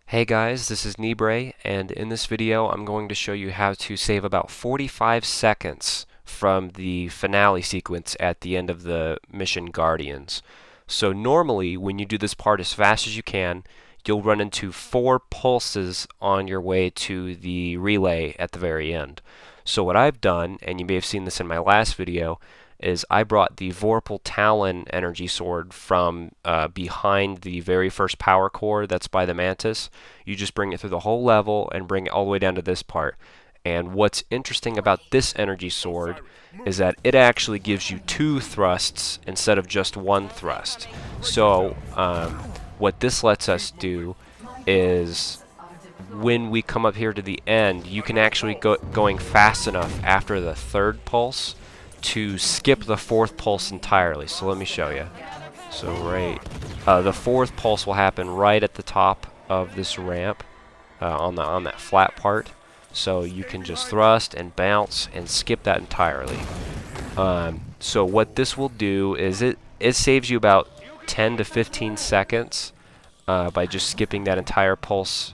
Hey guys, this is Nibre, and in this video I'm going to show you how to save about 45 seconds from the finale sequence at the end of the mission Guardians. So normally when you do this part as fast as you can, you'll run into 4 pulses on your way to the relay at the very end. So what I've done, and you may have seen this in my last video, is I brought the Vorpal Talon energy sword from behind the very first power core that's by the Mantis. You just bring it through the whole level and bring it all the way down to this part. And what's interesting about this energy sword is that it actually gives you 2 thrusts instead of just 1 thrust. So what this lets us do is when we come up here to the end, you can actually going fast enough after the 3rd pulse to skip the 4th pulse entirely. So let me show you. So the 4th pulse will happen right at the top of this ramp on that flat part. So you can just thrust and bounce and skip that entirely. So what this will do is it saves you about 10 to 15 seconds by just skipping that entire pulse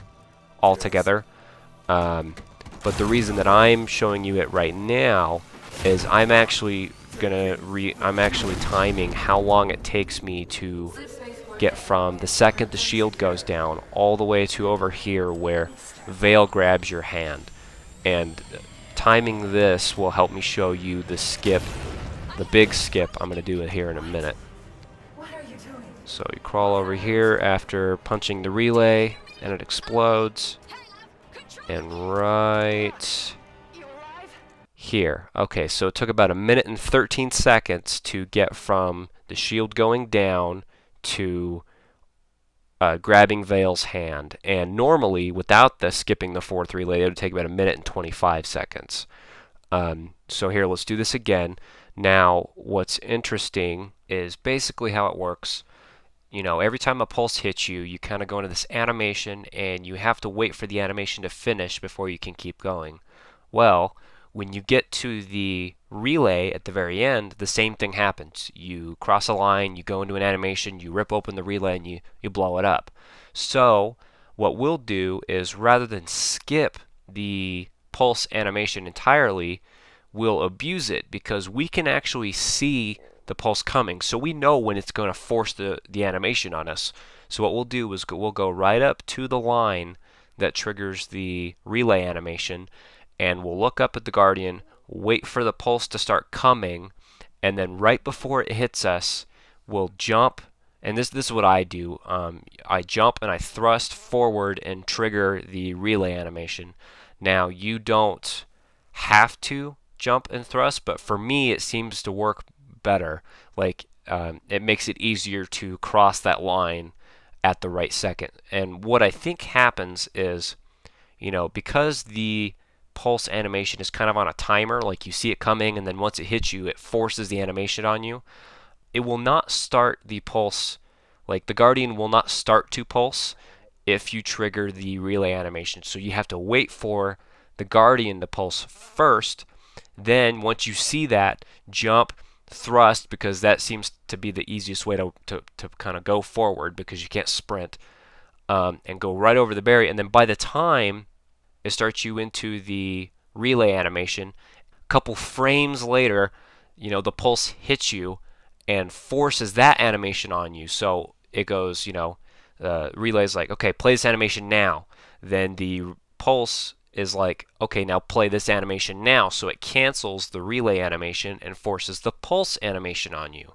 altogether. But the reason that I'm showing you it right now is I'm actually timing how long it takes me to get from the second the shield goes down all the way to over here where Veil grabs your hand. And timing this will help me show you the skip, the big skip I'm going to do it here in a minute. So you crawl over here after punching the relay and it explodes. And right here. Okay, so it took about 1 minute and 13 seconds to get from the shield going down to grabbing Veil's hand. And normally, without the skipping the 4th relay, it would take about 1 minute and 25 seconds. So here, let's do this again. Now, what's interesting is basically how it works. You know, every time a pulse hits you, you kind of go into this animation, and you have to wait for the animation to finish before you can keep going. Well, when you get to the relay at the very end, the same thing happens. You cross a line, you go into an animation, you rip open the relay, and you blow it up. So what we'll do is rather than skip the pulse animation entirely, we'll abuse it because we can actually see the pulse coming. So we know when it's going to force the animation on us. So what we'll do is we'll go right up to the line that triggers the relay animation, and we'll look up at the Guardian, wait for the pulse to start coming, and then right before it hits us, we'll jump. And this is what I do. I jump and I thrust forward and trigger the relay animation. Now, you don't have to jump and thrust, but for me it seems to work better. Like it makes it easier to cross that line at the right second. And what I think happens is, you know, because the pulse animation is kind of on a timer, like you see it coming and then once it hits you it forces the animation on you, it will not start the pulse, like the Guardian will not start to pulse if you trigger the relay animation. So you have to wait for the Guardian to pulse first, then once you see that, jump, thrust, because that seems to be the easiest way to kind of go forward because you can't sprint, and go right over the barrier. And then by the time it starts you into the relay animation, a couple frames later, you know, the pulse hits you and forces that animation on you. So it goes, you know, relay's like, okay, play this animation now. Then the pulse is like, okay, now play this animation now. So it cancels the relay animation and forces the pulse animation on you.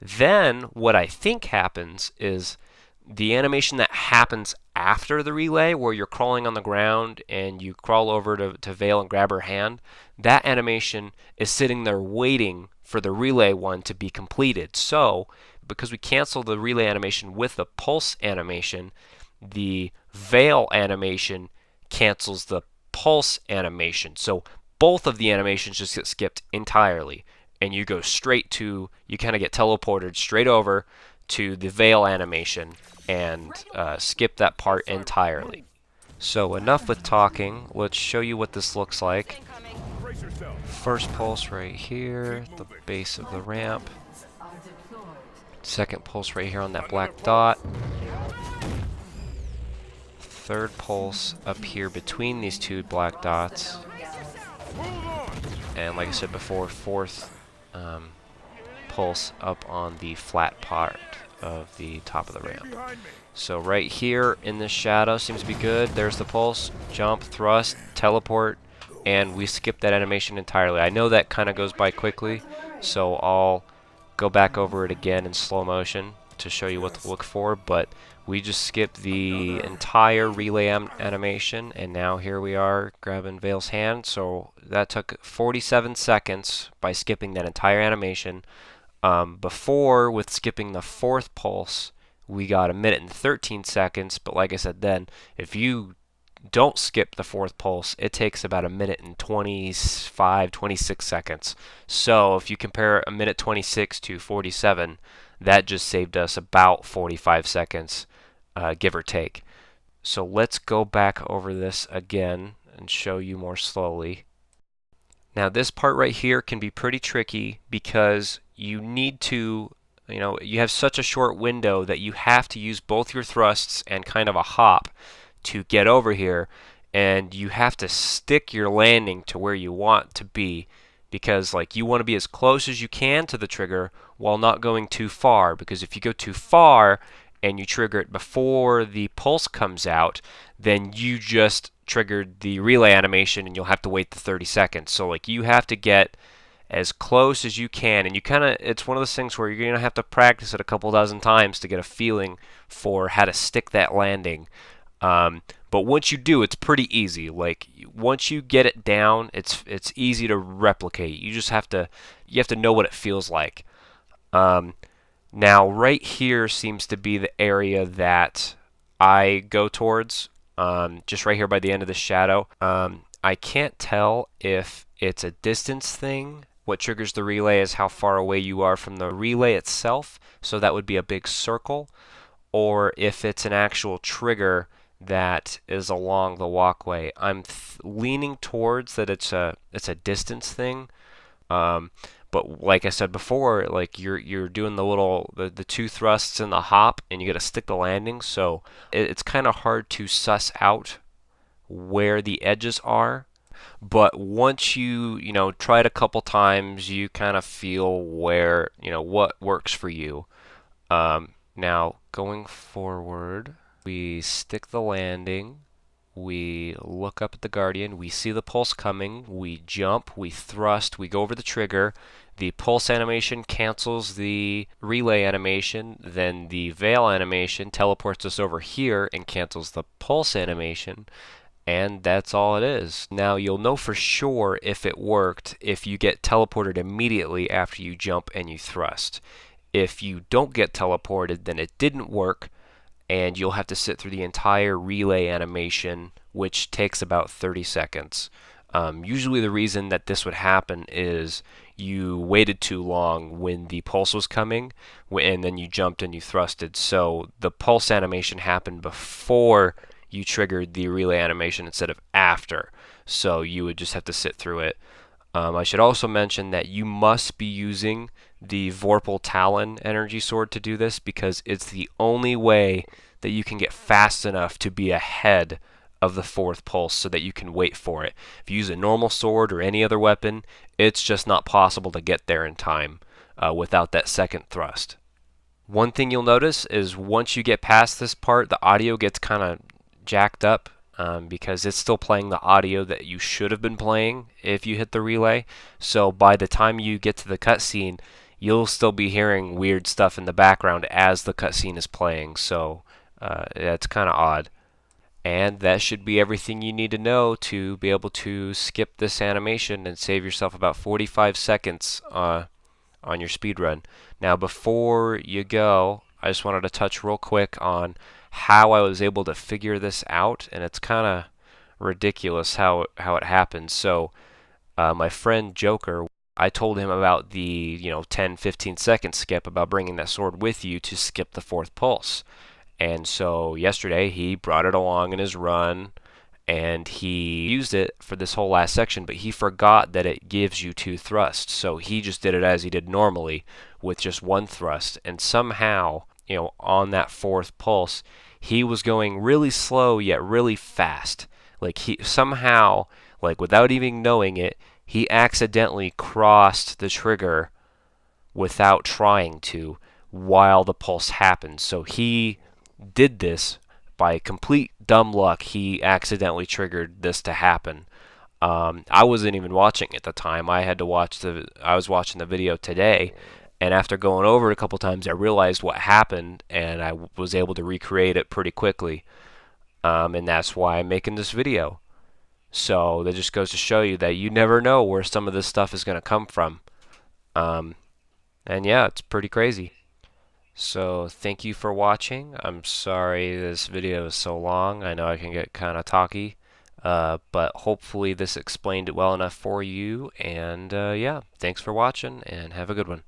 Then what I think happens is the animation that happens after the relay, where you're crawling on the ground and you crawl over to Veil and grab her hand, that animation is sitting there waiting for the relay one to be completed. So because we cancel the relay animation with the pulse animation, the Veil animation cancels the pulse animation. So both of the animations just get skipped entirely, and you go straight to, you kind of get teleported straight over to the Veil animation and skip that part entirely. So enough with talking, let's show you what this looks like. First pulse right here, the base of the ramp. Second pulse right here on that black dot. third pulse up here between these two black dots. And like I said before, fourth pulse up on the flat part of the top of the ramp. So right here in this shadow seems to be good. There's the pulse, jump, thrust, teleport, and we skip that animation entirely. I know that kind of goes by quickly, so I'll go back over it again in slow motion to show you what to look for, but we just skipped the entire relay animation, and now here we are grabbing Vale's hand. So that took 47 seconds by skipping that entire animation. Before, with skipping the fourth pulse, we got 1 minute and 13 seconds, but like I said then, if you don't skip the fourth pulse, it takes about 1 minute and 25, 26 seconds. So if you compare 1 minute 26 to 47, that just saved us about 45 seconds, give or take. So let's go back over this again and show you more slowly. Now this part right here can be pretty tricky because you need to, you have such a short window that you have to use both your thrusts and kind of a hop to get over here, and you have to stick your landing to where you want to be, because like you want to be as close as you can to the trigger while not going too far, because if you go too far and you trigger it before the pulse comes out, then you just triggered the relay animation and you'll have to wait the 30 seconds. So like you have to get as close as you can, and it's one of those things where you're going to have to practice it a couple dozen times to get a feeling for how to stick that landing. But once you do, it's pretty easy. Like once you get it down, it's easy to replicate. You have to know what it feels like. Now right here seems to be the area that I go towards, just right here by the end of the shadow. I can't tell if it's a distance thing. What triggers the relay is how far away you are from the relay itself, so that would be a big circle, or if it's an actual trigger that is along the walkway. I'm leaning towards that it's a distance thing, but like I said before, like you're doing the two thrusts and the hop, and you got to stick the landing, so it's kind of hard to suss out where the edges are. But once you try it a couple times, you kind of feel where what works for you. Now going forward, we stick the landing, we look up at the Guardian, we see the pulse coming, we jump, we thrust, we go over the trigger, the pulse animation cancels the relay animation, then the Vale animation teleports us over here and cancels the pulse animation, and that's all it is. Now you'll know for sure if it worked if you get teleported immediately after you jump and you thrust. If you don't get teleported, then it didn't work, and you'll have to sit through the entire relay animation, which takes about 30 seconds. Usually the reason that this would happen is you waited too long when the pulse was coming, and then you jumped and you thrusted. So the pulse animation happened before you triggered the relay animation instead of after. So you would just have to sit through it. I should also mention that you must be using the Vorpal Talon energy sword to do this, because it's the only way that you can get fast enough to be ahead of the fourth pulse so that you can wait for it. If you use a normal sword or any other weapon, it's just not possible to get there in time without that second thrust. One thing you'll notice is once you get past this part, the audio gets kind of jacked up, because it's still playing the audio that you should have been playing if you hit the relay. So by the time you get to the cutscene, you'll still be hearing weird stuff in the background as the cutscene is playing. So it's kind of odd. And that should be everything you need to know to be able to skip this animation and save yourself about 45 seconds on your speedrun. Now before you go, I just wanted to touch real quick on how I was able to figure this out, and it's kind of ridiculous how it happens. So my friend Joker, I told him about the 10-15 second skip, about bringing that sword with you to skip the fourth pulse. And so yesterday he brought it along in his run, and he used it for this whole last section, but he forgot that it gives you 2 thrusts. So he just did it as he did normally with just 1 thrust, and somehow on that fourth pulse he was going really slow yet really fast. Like he somehow, like without even knowing it, he accidentally crossed the trigger without trying to while the pulse happened. So he did this by complete dumb luck. He accidentally triggered this to happen. I wasn't even watching at the time. I was watching the video today, and after going over it a couple times, I realized what happened, and I was able to recreate it pretty quickly. And that's why I'm making this video. So that just goes to show you that you never know where some of this stuff is going to come from. Um, and yeah, it's pretty crazy. So thank you for watching. I'm sorry this video is so long. I know I can get kind of talky, but hopefully this explained it well enough for you. And yeah, thanks for watching and have a good one.